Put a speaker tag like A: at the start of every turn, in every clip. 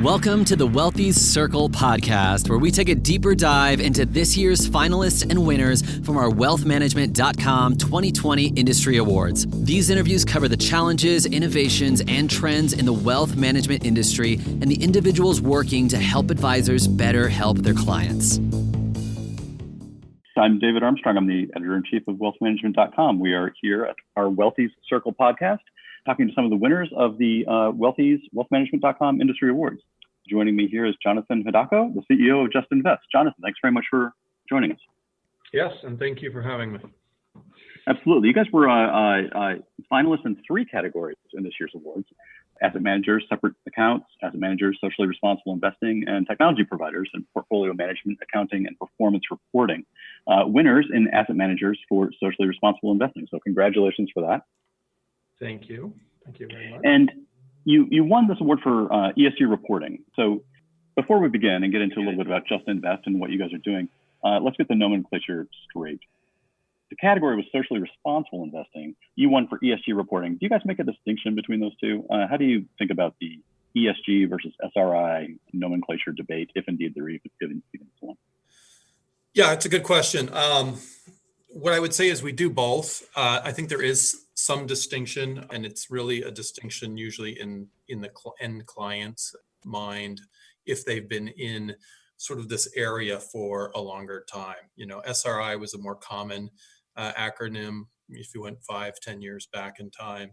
A: Welcome to the Wealthies Circle podcast, where we take a deeper dive into this year's finalists and winners from our wealthmanagement.com 2020 industry awards. These interviews cover the challenges, innovations, and trends in the wealth management industry and the individuals working to help advisors better help their clients.
B: I'm David Armstrong. I'm the editor-in-chief of wealthmanagement.com. We are here at our Wealthies Circle podcast, talking to some of the winners of the Wealthies wealthmanagement.com industry awards. Joining me here is Jonathan Hudacko, the CEO of Just Invest. Jonathan, thanks very much for joining us.
C: Yes, and thank you for having me.
B: Absolutely. You guys were finalists in three categories in this year's awards: asset managers, separate accounts, asset managers, socially responsible investing, and technology providers in portfolio management, accounting, and performance reporting. Winners in asset managers for socially responsible investing. So congratulations for that.
C: Thank you. Thank you very much.
B: And you won this award for ESG reporting. So before we begin and get into a little bit about Just Invest and what you guys are doing, let's get the nomenclature straight. The category was socially responsible investing. You won for ESG reporting. Do you guys make a distinction between those two? How do you think about the ESG versus SRI nomenclature debate, if indeed there is even one?
C: Yeah, it's a good question. What I would say is we do both. I think there is some distinction, and it's really a distinction usually in the end client's mind if they've been in sort of this area for a longer time. You know, SRI was a more common acronym if you went 5-10 years back in time.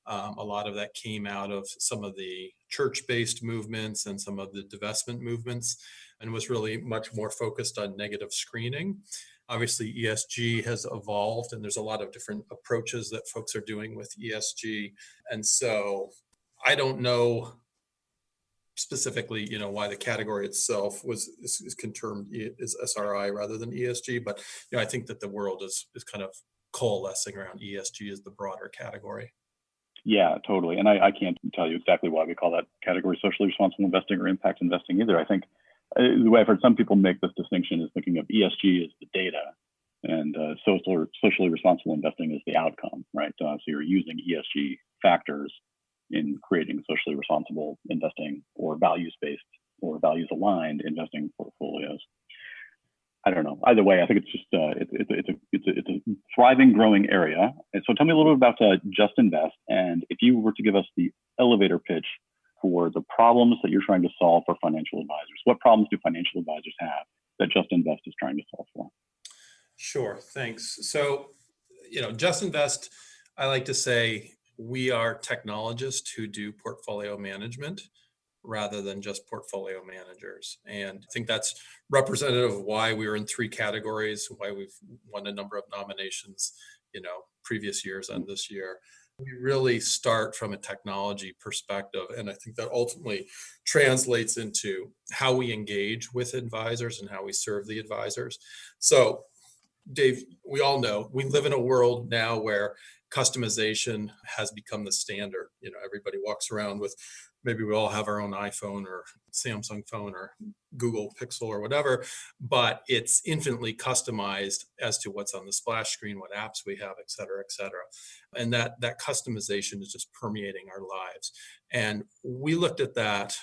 C: A lot of that came out of some of the church-based movements and some of the divestment movements, and was really much more focused on negative screening. Obviously, ESG has evolved, and there's a lot of different approaches that folks are doing with ESG. And so I don't know specifically, why the category itself is termed as SRI rather than ESG, but I think that the world is kind of coalescing around ESG as the broader category.
B: Yeah, totally. And I can't tell you exactly why we call that category socially responsible investing or impact investing either. I think the way I've heard some people make this distinction is thinking of ESG as the data and socially responsible investing as the outcome, right? So you're using ESG factors in creating socially responsible investing or values-based or values-aligned investing portfolios. I don't know. Either way, I think it's just it's a thriving, growing area. And so tell me a little bit about Just Invest, and if you were to give us the elevator pitch for the problems that you're trying to solve for financial advisors. What problems do financial advisors have that Just Invest is trying to solve for?
C: Sure, thanks. So, Just Invest, I like to say we are technologists who do portfolio management rather than just portfolio managers. And I think that's representative of why we were in three categories, why we've won a number of nominations, previous years and this year. We really start from a technology perspective, and I think that ultimately translates into how we engage with advisors and how we serve the advisors. So, Dave, we all know we live in a world now where customization has become the standard. Everybody walks around with, maybe we all have our own iPhone or Samsung phone or Google Pixel or whatever, but it's infinitely customized as to what's on the splash screen, what apps we have, et cetera, et cetera. And that customization is just permeating our lives. And we looked at that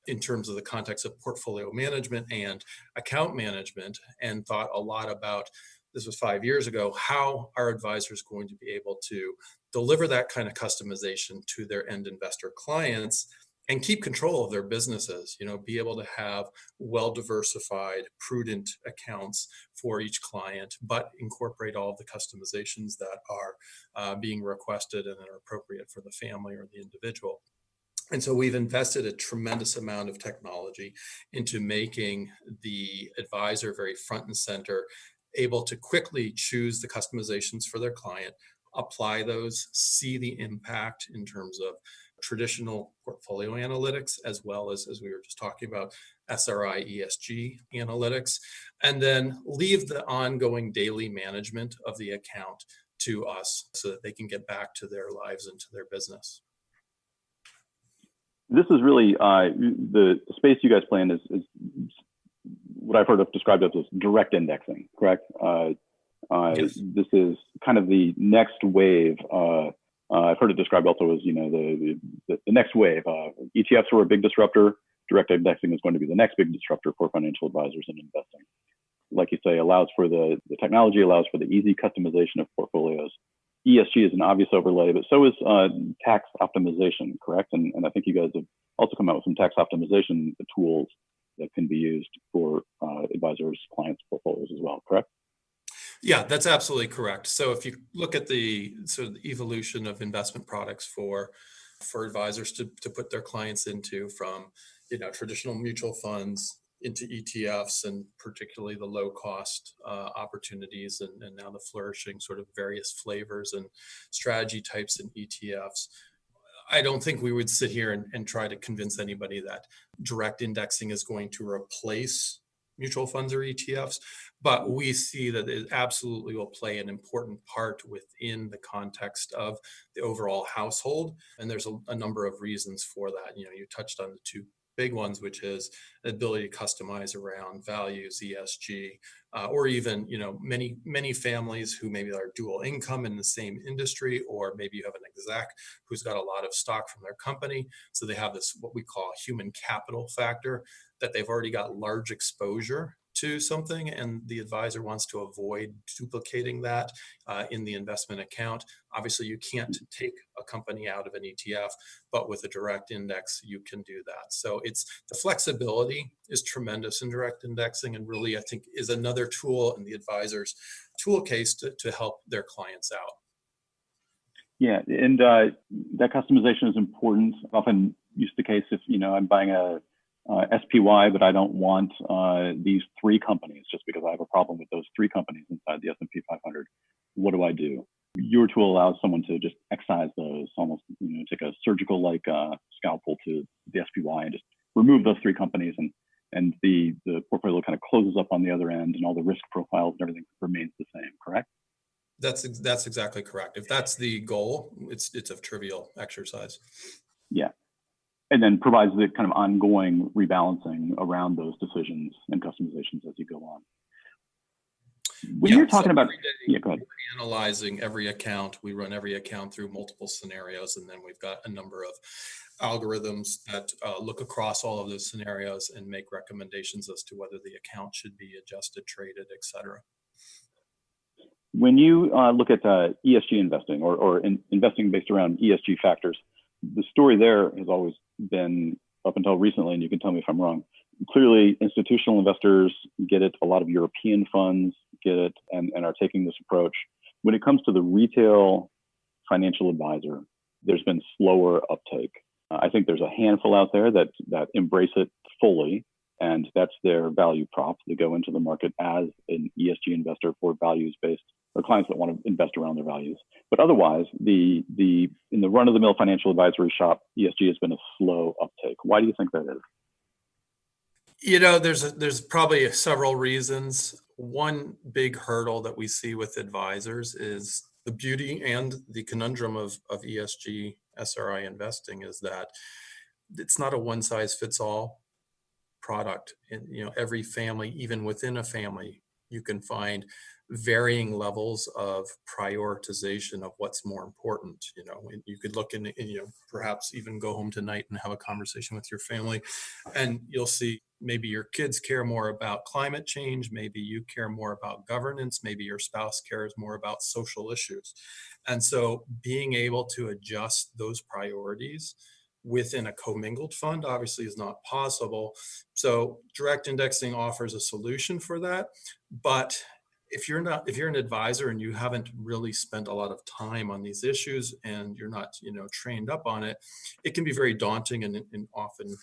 C: in terms of the context of portfolio management and account management and thought a lot about, this was 5 years ago, how are advisors going to be able to deliver that kind of customization to their end investor clients and keep control of their businesses, be able to have well-diversified, prudent accounts for each client, but incorporate all of the customizations that are being requested and that are appropriate for the family or the individual. And so we've invested a tremendous amount of technology into making the advisor very front and center, able to quickly choose the customizations for their client, apply those, see the impact in terms of traditional portfolio analytics, as well as we were just talking about, SRI ESG analytics, and then leave the ongoing daily management of the account to us so that they can get back to their lives and to their business.
B: This is really the space you guys play in is what I've heard of described as direct indexing, correct?
C: Yes.
B: This is kind of the next wave. I've heard it described also as, the next wave. ETFs were a big disruptor direct indexing is going to be the next big disruptor for financial advisors in investing. Like you say, the technology allows for the easy customization of portfolios. ESG is an obvious overlay, but so is tax optimization, correct? And I think you guys have also come out with some tax optimization tools that can be used for advisors, clients' portfolios as well, correct?
C: Yeah, that's absolutely correct. So if you look at the sort of the evolution of investment products for advisors to put their clients into, from traditional mutual funds into ETFs, and particularly the low cost opportunities, and now the flourishing sort of various flavors and strategy types in ETFs. I don't think we would sit here and try to convince anybody that direct indexing is going to replace mutual funds or ETFs, but we see that it absolutely will play an important part within the context of the overall household. And there's a number of reasons for that. You touched on the two big ones, which is the ability to customize around values, ESG, or even, many families who maybe are dual income in the same industry, or maybe you have an exec who's got a lot of stock from their company. So they have this, what we call human capital factor, that they've already got large exposure to something, and the advisor wants to avoid duplicating that in the investment account. Obviously, you can't take a company out of an ETF, but with a direct index, you can do that. So it's the flexibility is tremendous in direct indexing, and really, I think, is another tool in the advisor's tool case to help their clients out.
B: Yeah, and that customization is important. Often used the case if I'm buying a SPY, but I don't want these three companies just because I have a problem with those three companies inside the S&P 500. What do I do? Your tool allows someone to just excise those, almost take a surgical scalpel to the SPY and just remove those three companies, and the portfolio kind of closes up on the other end, and all the risk profiles and everything remains the same. Correct?
C: That's exactly correct. If that's the goal, it's a trivial exercise.
B: Yeah. And then provides the kind of ongoing rebalancing around those decisions and customizations as you go on. When you're talking about, go ahead.
C: Analyzing every account, we run every account through multiple scenarios, and then we've got a number of algorithms that look across all of those scenarios and make recommendations as to whether the account should be adjusted, traded, et cetera.
B: When you look at ESG investing or investing based around ESG factors, the story there has always been, up until recently, and you can tell me if I'm wrong, clearly institutional investors get it, a lot of European funds get it, and are taking this approach. When it comes to the retail financial advisor, there's been slower uptake. I think there's a handful out there that embrace it fully, and that's their value prop. They go into the market as an ESG investor for values-based, or clients that want to invest around their values. But otherwise, in the run-of-the-mill financial advisory shop, ESG has been a slow uptake. Why do you think that is?
C: There's probably several reasons. One big hurdle that we see with advisors is the beauty and the conundrum of ESG SRI investing is that it's not a one-size-fits-all product. And, every family, even within a family, you can find varying levels of prioritization of what's more important. You could look in, perhaps even go home tonight and have a conversation with your family, and you'll see maybe your kids care more about climate change, maybe you care more about governance, maybe your spouse cares more about social issues. And so being able to adjust those priorities within a commingled fund obviously is not possible. So direct indexing offers a solution for that. But if you're an advisor and you haven't really spent a lot of time on these issues and you're not, trained up on it, it can be very daunting and often,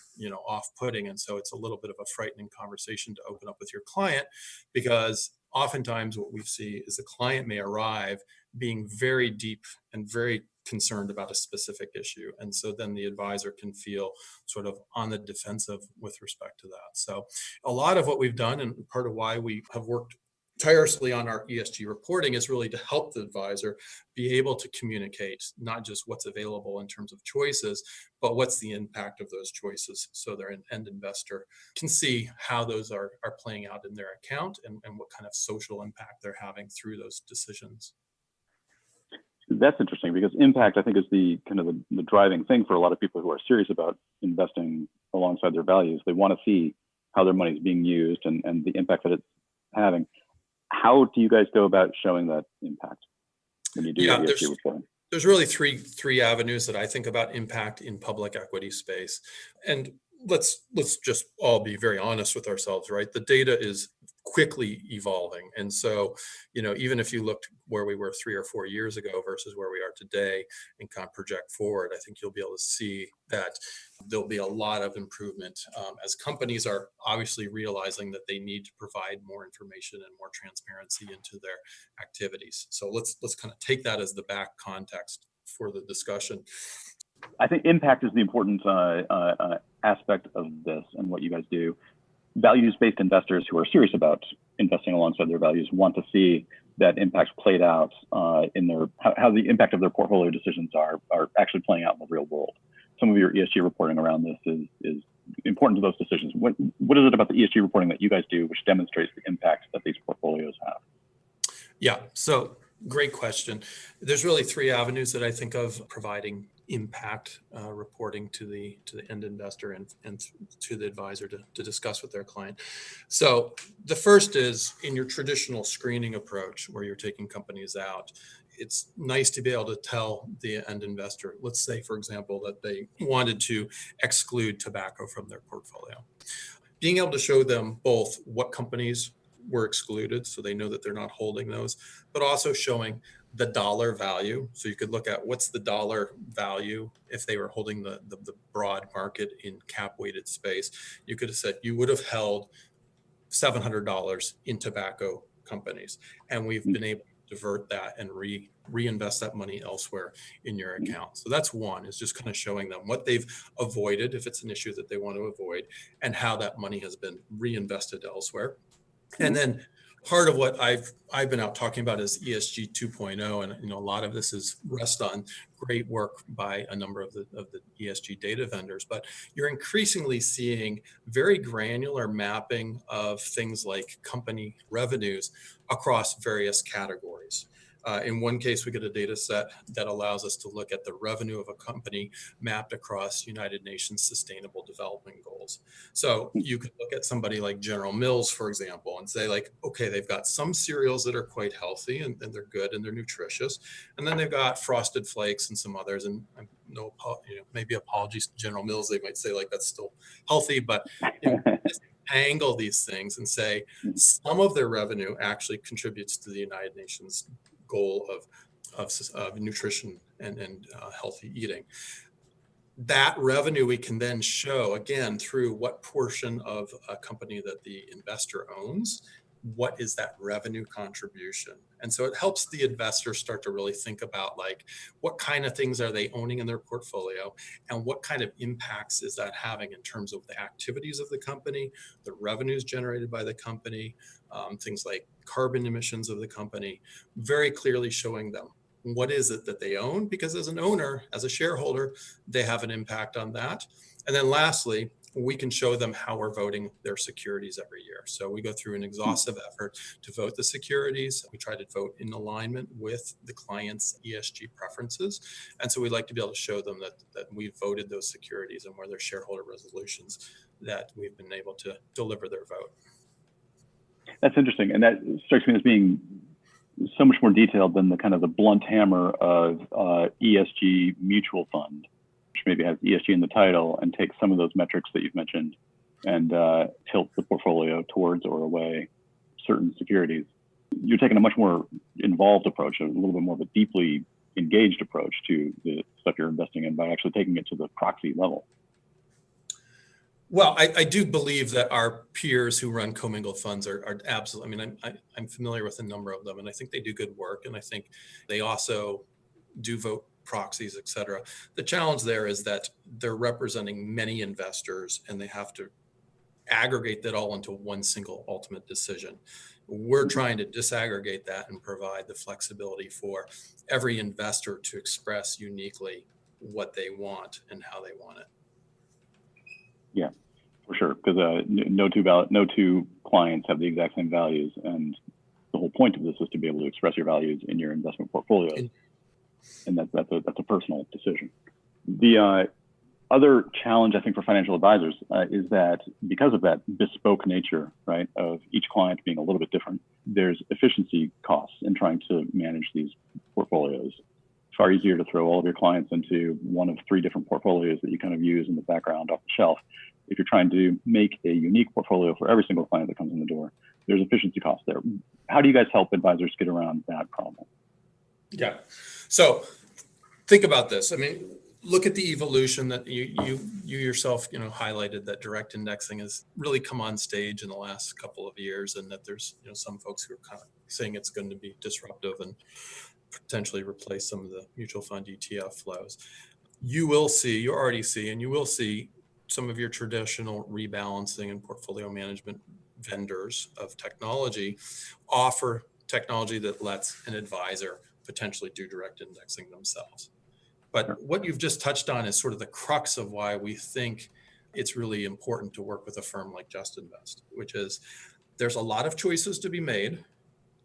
C: off-putting. And so it's a little bit of a frightening conversation to open up with your client, because oftentimes what we see is the client may arrive being very deep and very concerned about a specific issue. And so then the advisor can feel sort of on the defensive with respect to that. So a lot of what we've done, and part of why we have worked tirelessly on our ESG reporting, is really to help the advisor be able to communicate not just what's available in terms of choices, but what's the impact of those choices, so their end investor can see how those are playing out in their account and what kind of social impact they're having through those decisions.
B: That's interesting, because impact, I think, is the kind of the driving thing for a lot of people who are serious about investing alongside their values. They want to see how their money is being used and the impact that it's having. How do you guys go about showing that impact when you do your ESG reporting?
C: There's really three avenues that I think about impact in public equity space. And let's just all be very honest with ourselves, right? The data is quickly evolving. And so, even if you looked where we were 3 or 4 years ago versus where we are today and kind of project forward, I think you'll be able to see that there'll be a lot of improvement as companies are obviously realizing that they need to provide more information and more transparency into their activities. So let's kind of take that as the back context for the discussion.
B: I think impact is the important aspect of this and what you guys do. Values-based investors who are serious about investing alongside their values want to see that impact played out in their how the impact of their portfolio decisions are actually playing out in the real world. Some of your ESG reporting around this is important to those decisions. What is it about the ESG reporting that you guys do which demonstrates the impact that these portfolios have?
C: Yeah, so great question. There's really 3 avenues that I think of providing impact reporting to the end investor and to the advisor to discuss with their client. So the first is in your traditional screening approach where you're taking companies out. It's nice to be able to tell the end investor, let's say, for example, that they wanted to exclude tobacco from their portfolio. Being able to show them both what companies were excluded, so they know that they're not holding those, but also showing the dollar value. So you could look at what's the dollar value if they were holding the broad market in cap weighted space. You could have said you would have held $700 in tobacco companies, and we've been able to divert that and reinvest that money elsewhere in your account. So that's one, is just kind of showing them what they've avoided if it's an issue that they want to avoid, and how that money has been reinvested elsewhere. And then part of what I've been out talking about is ESG 2.0, and a lot of this is rest on great work by a number of the ESG data vendors. But you're increasingly seeing very granular mapping of things like company revenues across various categories. In one case, we get a data set that allows us to look at the revenue of a company mapped across United Nations Sustainable Development Goals. So you could look at somebody like General Mills, for example, and say like, okay, they've got some cereals that are quite healthy and they're good and they're nutritious. And then they've got Frosted Flakes and some others. And maybe apologies to General Mills, they might say like, that's still healthy, but angle these things and say some of their revenue actually contributes to the United Nations goal of nutrition and healthy eating. That revenue we can then show again through what portion of a company that the investor owns, what is that revenue contribution? And so it helps the investor start to really think about like what kind of things are they owning in their portfolio and what kind of impacts is that having in terms of the activities of the company, the revenues generated by the company, things like carbon emissions of the company, very clearly showing them what is it that they own, because as an owner, as a shareholder, they have an impact on that. And then lastly, we can show them how we're voting their securities every year. So we go through an exhaustive effort to vote the securities. We try to vote in alignment with the client's ESG preferences. And so we'd like to be able to show them that we've voted those securities and where their shareholder resolutions that we've been able to deliver their vote.
B: That's interesting. And that strikes me as being so much more detailed than the kind of the blunt hammer of ESG mutual fund, which maybe has ESG in the title and takes some of those metrics that you've mentioned and tilt the portfolio towards or away certain securities. You're taking a much more involved approach, a little bit more of a deeply engaged approach to the stuff you're investing in by actually taking it to the proxy level.
C: Well, I do believe that our peers who run commingled funds are absolutely, I mean, I'm familiar with a number of them, and I think they do good work. And I think they also do vote proxies, et cetera. The challenge there is that they're representing many investors and they have to aggregate that all into one single ultimate decision. We're trying to disaggregate that and provide the flexibility for every investor to express uniquely what they want and how they want it.
B: Yeah, for sure. Because no two clients have the exact same values, and the whole point of this is to be able to express your values in your investment portfolio, and that's a personal decision. The other challenge, I think, for financial advisors is that because of that bespoke nature, right, of each client being a little bit different, there's efficiency costs in trying to manage these portfolios. It's far easier to throw all of your clients into one of 3 different portfolios that you kind of use in the background off the shelf. If you're trying to make a unique portfolio for every single client that comes in the door, there's efficiency costs there. How do you guys help advisors get around that problem?
C: Yeah. So think about this. I mean, look at the evolution that you yourself, highlighted, that direct indexing has really come on stage in the last couple of years, and that there's, some folks who are kind of saying it's going to be disruptive and potentially replace some of the mutual fund ETF flows. You already see, and you will see some of your traditional rebalancing and portfolio management vendors of technology offer technology that lets an advisor potentially do direct indexing themselves. But what you've just touched on is sort of the crux of why we think it's really important to work with a firm like Just Invest, which is there's a lot of choices to be made.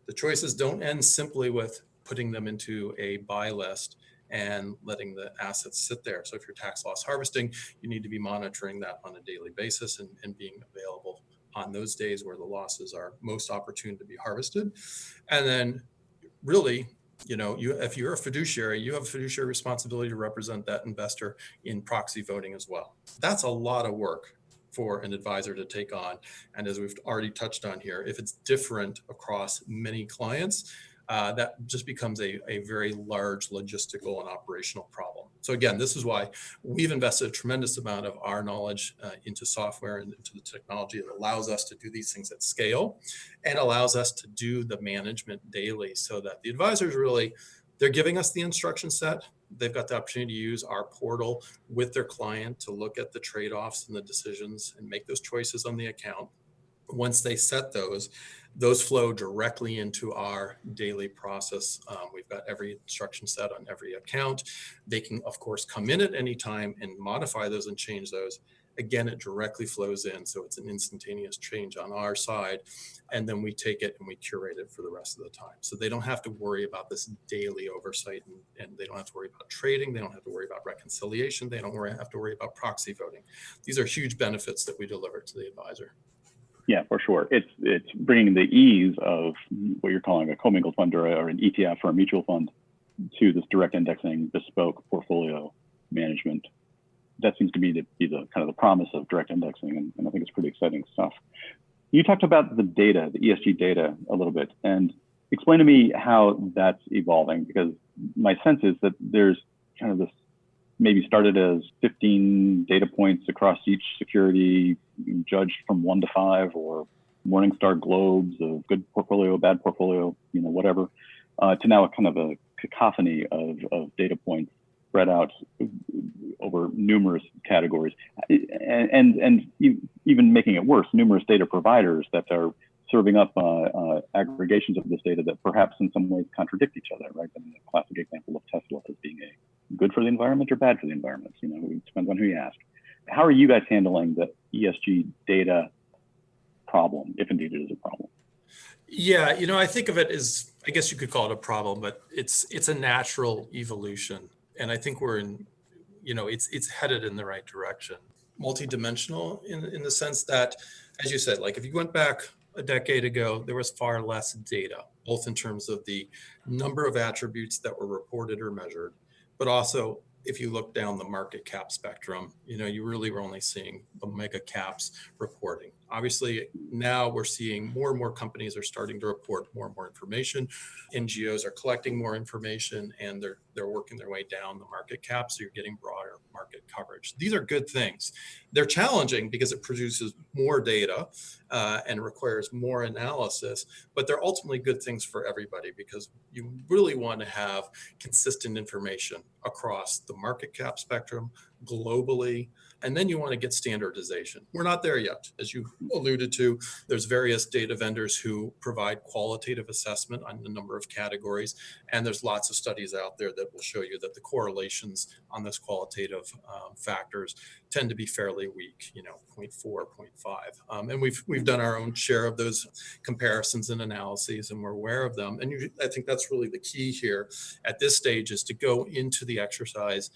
C: The choices don't end simply with putting them into a buy list and letting the assets sit there. So if you're tax loss harvesting, you need to be monitoring that on a daily basis and being available on those days where the losses are most opportune to be harvested. And then really, if you're a fiduciary, you have a fiduciary responsibility to represent that investor in proxy voting as well. That's a lot of work for an advisor to take on. And as we've already touched on here, if it's different across many clients, that just becomes a very large logistical and operational problem. So again, this is why we've invested a tremendous amount of our knowledge into software and into the technology that allows us to do these things at scale and allows us to do the management daily, so that the advisors they're giving us the instruction set. They've got the opportunity to use our portal with their client to look at the trade-offs and the decisions and make those choices on the account. Once they set those flow directly into our daily process. We've got every instruction set on every account. They can, of course, come in at any time and modify those and change those. Again, it directly flows in. So it's an instantaneous change on our side. And then we take it and we curate it for the rest of the time. So they don't have to worry about this daily oversight, and they don't have to worry about trading. They don't have to worry about reconciliation. They don't have to worry about proxy voting. These are huge benefits that we deliver to the advisor.
B: Yeah, for sure. It's bringing the ease of what you're calling a commingled fund or an ETF or a mutual fund to this direct indexing bespoke portfolio management. That seems to be the kind of the promise of direct indexing, and I think it's pretty exciting stuff. You talked about the data, the ESG data, a little bit, and explain to me how that's evolving, because my sense is that there's kind of this, maybe started as 15 data points across each security, judged from 1 to 5, or Morningstar globes of good portfolio, bad portfolio, whatever, to now a kind of a cacophony of data points spread out over numerous categories, and even making it worse, numerous data providers that are serving up aggregations of this data that perhaps in some ways contradict each other, right? I mean, a classic example of Tesla as being good for the environment or bad for the environment. It depends on who you ask. How are you guys handling the ESG data problem, if indeed it is a problem?
C: Yeah, I think of it as, I guess you could call it a problem, but it's a natural evolution. And I think we're in, it's headed in the right direction. Multidimensional in the sense that, as you said, like if you went back a decade ago, there was far less data, both in terms of the number of attributes that were reported or measured, but also if you look down the market cap spectrum, you really were only seeing the mega caps reporting. Obviously, now we're seeing more and more companies are starting to report more and more information. NGOs are collecting more information, and they're working their way down the market cap, so you're getting broader market coverage. These are good things. They're challenging because it produces more data and requires more analysis, but they're ultimately good things for everybody, because you really want to have consistent information across the market cap spectrum globally. And then you want to get standardization. We're not there yet. As you alluded to, there's various data vendors who provide qualitative assessment on a number of categories. And there's lots of studies out there that will show you that the correlations on those qualitative factors tend to be fairly weak, 0.4, 0.5. And we've done our own share of those comparisons and analyses, and we're aware of them. And I think that's really the key here at this stage, is to go into the exercise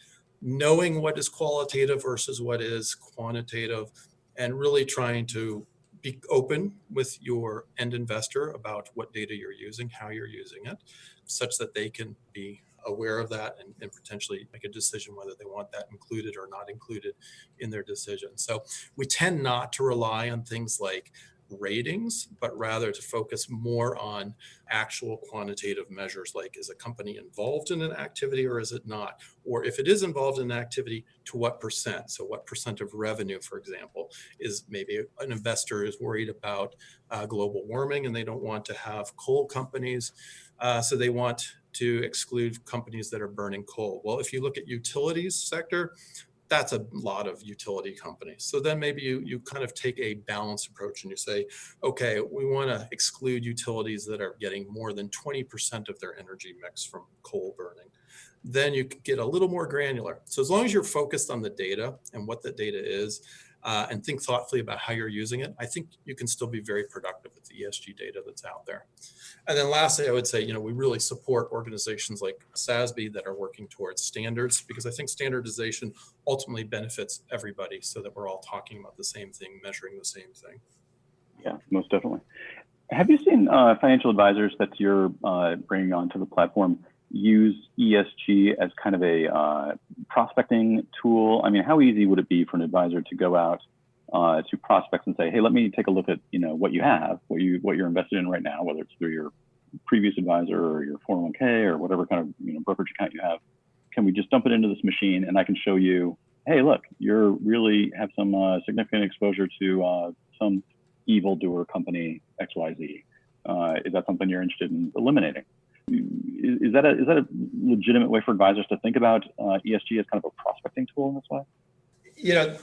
C: knowing what is qualitative versus what is quantitative, and really trying to be open with your end investor about what data you're using, how you're using it, such that they can be aware of that and potentially make a decision whether they want that included or not included in their decision. So we tend not to rely on things like ratings, but rather to focus more on actual quantitative measures, like is a company involved in an activity or is it not? Or if it is involved in an activity, to what percent? So what percent of revenue, for example, is maybe an investor is worried about global warming and they don't want to have coal companies. So they want to exclude companies that are burning coal. Well, if you look at utilities sector, that's a lot of utility companies. So then maybe you kind of take a balanced approach and you say, okay, we want to exclude utilities that are getting more than 20% of their energy mix from coal burning. Then you get a little more granular. So as long as you're focused on the data and what the data is, and think thoughtfully about how you're using it, I think you can still be very productive with the ESG data that's out there. And then lastly, I would say, we really support organizations like SASB that are working towards standards, because I think standardization ultimately benefits everybody so that we're all talking about the same thing, measuring the same thing.
B: Yeah, most definitely. Have you seen financial advisors that you're bringing onto the platform use ESG as kind of a prospecting tool? I mean, how easy would it be for an advisor to go out to prospects and say, hey, let me take a look at what you have, what you're invested in right now, whether it's through your previous advisor or your 401k or whatever kind of brokerage account you have. Can we just dump it into this machine and I can show you, hey, look, you really have some significant exposure to some evildoer company XYZ. Is that something you're interested in eliminating? Is that a legitimate way for advisors to think about ESG as kind of a prospecting tool in this way?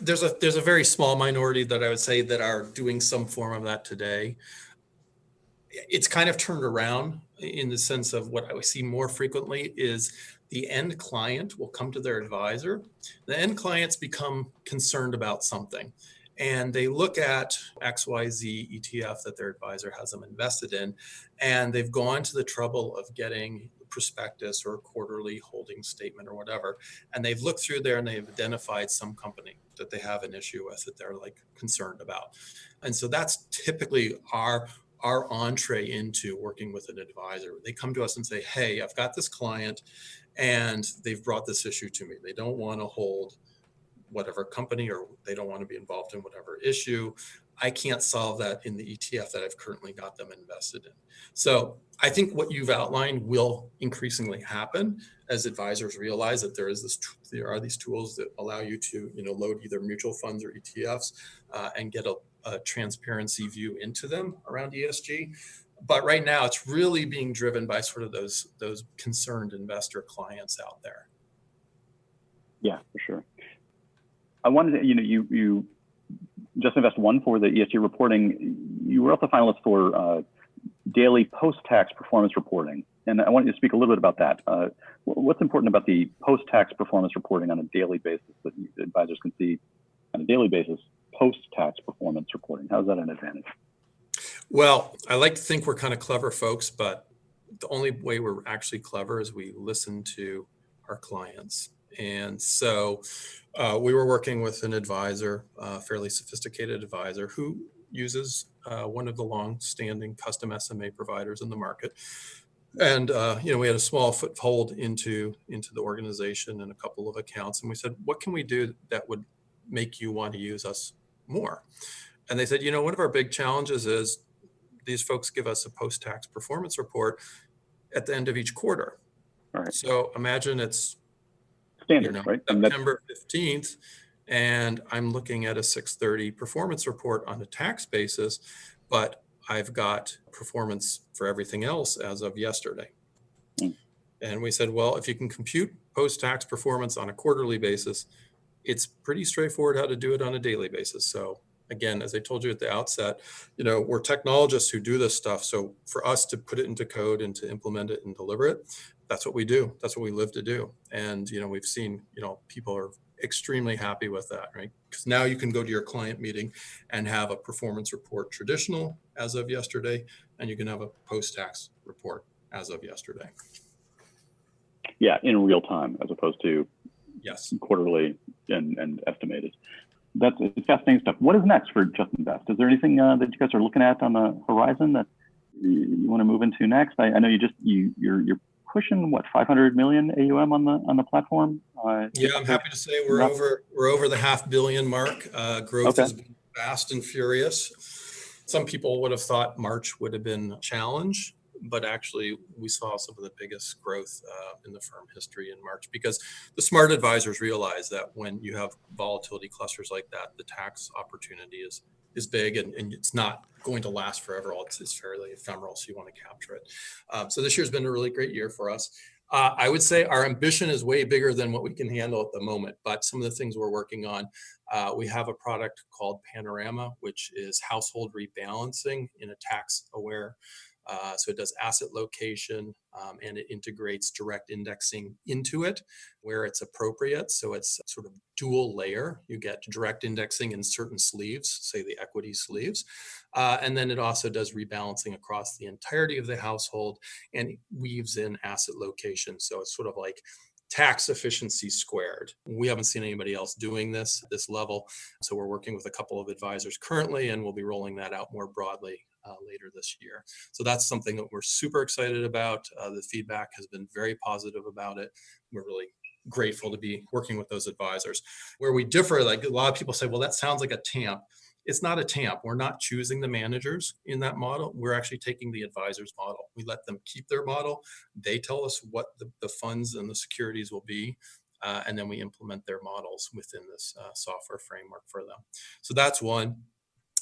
C: There's a very small minority that I would say that are doing some form of that today. It's kind of turned around in the sense of what I see more frequently is the end client will come to their advisor. The end clients become concerned about something, and they look at XYZ ETF that their advisor has them invested in, and they've gone to the trouble of getting prospectus or a quarterly holding statement or whatever, and they've looked through there and they've identified some company that they have an issue with that they're concerned about. And so that's typically our entree into working with an advisor. They come to us and say, hey, I've got this client and they've brought this issue to me. They don't want to hold whatever company, or they don't want to be involved in whatever issue. I can't solve that in the ETF that I've currently got them invested in. So I think what you've outlined will increasingly happen as advisors realize that there are these tools that allow you to load either mutual funds or ETFs and get a transparency view into them around ESG. But right now, it's really being driven by sort of those concerned investor clients out there.
B: Yeah, for sure. I wanted to, you Just Invest won for the ESG reporting. You were also finalist for daily post-tax performance reporting. And I wanted you to speak a little bit about that. What's important about the post-tax performance reporting on a daily basis that advisors can see on a daily basis, post-tax performance reporting? How is that an advantage?
C: Well, I like to think we're kind of clever folks, but the only way we're actually clever is we listen to our clients. And so we were working with an advisor, a fairly sophisticated advisor, who uses one of the long-standing custom SMA providers in the market. And we had a small foothold into the organization and a couple of accounts. And we said, what can we do that would make you want to use us more? And they said, one of our big challenges is these folks give us a post-tax performance report at the end of each quarter.
B: All right.
C: So imagine it's
B: standard, right?
C: September 15th, and I'm looking at a 6/30 performance report on a tax basis, but I've got performance for everything else as of yesterday. And we said, well, if you can compute post-tax performance on a quarterly basis, it's pretty straightforward how to do it on a daily basis. So again, as I told you at the outset, we're technologists who do this stuff. So for us to put it into code and to implement it and deliver it, that's what we do. That's what we live to do. And, we've seen, people are extremely happy with that, right? Because now you can go to your client meeting and have a performance report traditional as of yesterday, and you can have a post-tax report as of yesterday.
B: Yeah, in real time, as opposed to
C: Yes.
B: quarterly and estimated. That's fascinating stuff. What is next for Just Invest? Is there anything that you guys are looking at on the horizon that you want to move into next? I know you're pushing what, 500 million AUM on the platform.
C: Yeah, I'm happy to say we're over the $500 million mark. Growth has been fast and furious. Some people would have thought March would have been a challenge, but actually we saw some of the biggest growth in the firm history in March, because the smart advisors realize that when you have volatility clusters like that, the tax opportunity is big, and it's not going to last forever. It's fairly ephemeral, so you want to capture it. So this year's been a really great year for us. I would say our ambition is way bigger than what we can handle at the moment, but some of the things we're working on, we have a product called Panorama, which is household rebalancing in a tax-aware. So it does asset location, and it integrates direct indexing into it where it's appropriate. So it's sort of dual layer. You get direct indexing in certain sleeves, say the equity sleeves. And then it also does rebalancing across the entirety of the household and weaves in asset location. So it's sort of like tax efficiency squared. We haven't seen anybody else doing this at this level. So we're working with a couple of advisors currently, and we'll be rolling that out more broadly later this year. So that's something that we're super excited about. The feedback has been very positive about it. We're really grateful to be working with those advisors. Where we differ, like a lot of people say, well, that sounds like a TAMP. It's not a TAMP. We're not choosing the managers in that model. We're actually taking the advisor's model. We let them keep their model. They tell us what the funds and the securities will be. And then we implement their models within this software framework for them. So that's one.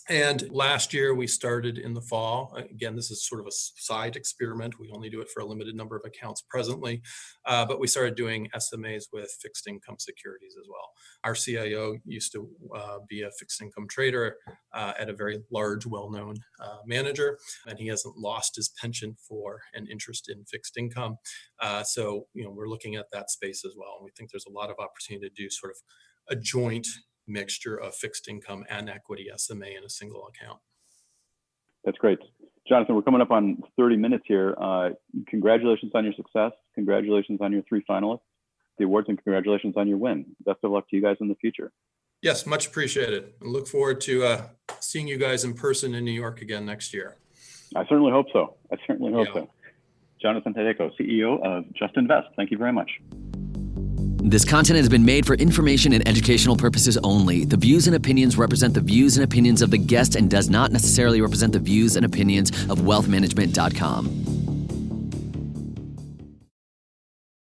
C: And last year we started in the fall. Again, this is sort of a side experiment. We only do it for a limited number of accounts presently, but we started doing SMAs with fixed income securities as well. Our CIO used to be a fixed income trader at a very large, well-known manager, and he hasn't lost his penchant for an interest in fixed income. So, we're looking at that space as well. And we think there's a lot of opportunity to do sort of a joint mixture of fixed income and equity SMA in a single account.
B: That's great. Jonathan, we're coming up on 30 minutes here. Congratulations on your success. Congratulations on your 3 finalists, the awards, and congratulations on your win. Best of luck to you guys in the future.
C: Yes, much appreciated. I look forward to seeing you guys in person in New York again next year.
B: I certainly hope so. So. Jonathan Hudacko, CEO of Just Invest. Thank you very much.
A: This content has been made for information and educational purposes only. The views and opinions represent the views and opinions of the guest and does not necessarily represent the views and opinions of wealthmanagement.com.